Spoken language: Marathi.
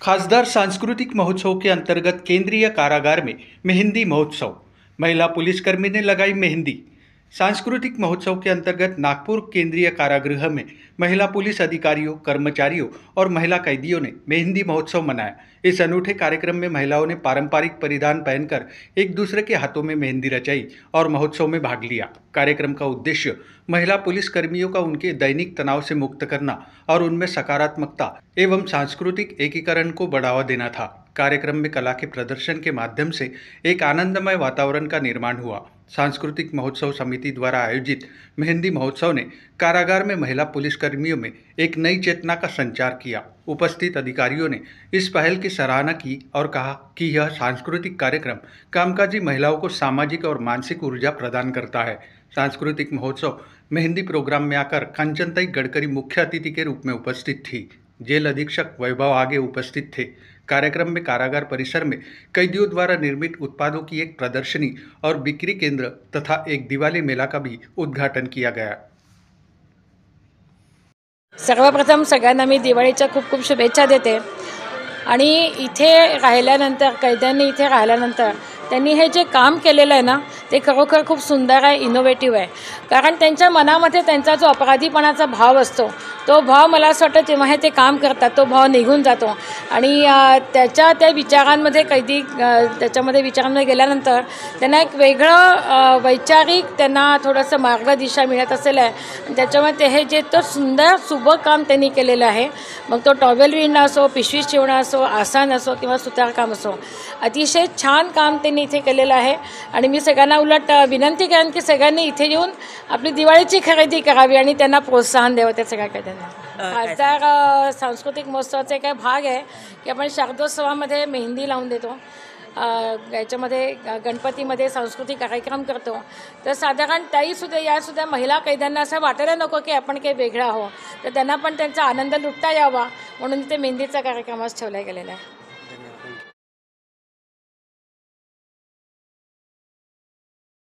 खासदार सांस्कृतिक महोत्सव के अंतर्गत केंद्रीय कारागार में मेहंदी महोत्सव, महिला पुलिसकर्मी ने लगाई मेहंदी। सांस्कृतिक महोत्सव के अंतर्गत नागपुर केंद्रीय कारागृह में महिला पुलिस अधिकारियों, कर्मचारियों और महिला कैदियों ने मेहंदी महोत्सव मनाया। इस अनूठे कार्यक्रम में महिलाओं ने पारंपरिक परिधान पहनकर एक दूसरे के हाथों में मेहंदी रचाई और महोत्सव में भाग लिया। कार्यक्रम का उद्देश्य महिला पुलिस कर्मियों का उनके दैनिक तनाव से मुक्त करना और उनमें सकारात्मकता एवं सांस्कृतिक एकीकरण को बढ़ावा देना था। कार्यक्रम में कला के प्रदर्शन के माध्यम से एक आनंदमय वातावरण का निर्माण हुआ। सांस्कृतिक महोत्सव समिति द्वारा आयोजित मेहंदी महोत्सव ने कारागार में महिला पुलिसकर्मियों में एक नई चेतना का संचार किया। उपस्थित अधिकारियों ने इस पहल की सराहना की और कहा कि यह सांस्कृतिक कार्यक्रम कामकाजी महिलाओं को सामाजिक और मानसिक ऊर्जा प्रदान करता है। सांस्कृतिक महोत्सव मेहंदी प्रोग्राम में आकर कंचनताई गडकरी मुख्य अतिथि के रूप में उपस्थित थी। जेल अधीक्षक वैभव आगे उपस्थित थे। कार्यक्रम में कारागार परिसर में कैदियों द्वारा निर्मित उत्पादों की एक प्रदर्शनी और बिक्री केंद्र तथा एक दिवाली मेला का भी उद्घाटन किया गया। सर्वप्रथम सगळ्यांना मी दिवाळीच्या खूप खूप शुभेच्छा देते। आणि इथे राहिल्यानंतर कैद्यांनी इथे राहिल्यानंतर त्यांनी हे जे काम केलेलं आहे ना ते खरोखर खूप सुंदर आहे, इनोव्हेटिव्ह आहे। कारण त्यांच्या मनामध्ये त्यांचा जो अपराधीपणाचा भाव असतो तो भाव मला असं वाटतं जेव्हा हे ते काम करतात तो भाव निघून जातो आणि त्या विचारांमध्ये कैदी त्याच्यामध्ये विचारांमध्ये गेल्यानंतर त्यांना एक वेगळं वैचारिक त्यांना थोडंसं मार्गदिशा मिळत असेल आहे। त्याच्यामुळे ते हे जे तो सुंदर शुभ काम त्यांनी केलेलं आहे, मग तो टॉवेल विणणं असो, पिशवी शिवणं असो, आसन असो किंवा सुतारकाम असो, अतिशय छान काम त्यांनी इथे केलेलं आहे। आणि मी सगळ्यांना उलट विनंती करेन की सगळ्यांनी इथे येऊन आपली दिवाळीची खरेदी करावी आणि त्यांना प्रोत्साहन द्यावं त्या सगळ्या कैद्यांना। खासदार सांस्कृतिक महोत्सवाचा एक भाग आहे की आपण शारदोत्सवामध्ये मेहंदी लावून देतो, याच्यामध्ये गणपतीमध्ये सांस्कृतिक कार्यक्रम करतो। तर साधारण यासुद्धा महिला कैद्यांना असं वाटायला नको की आपण काही वेगळं आहोत, तर त्यांना पण त्यांचा आनंद लुटता यावा म्हणून ते मेहंदीचा कार्यक्रम आज ठेवला गेलेला आहे।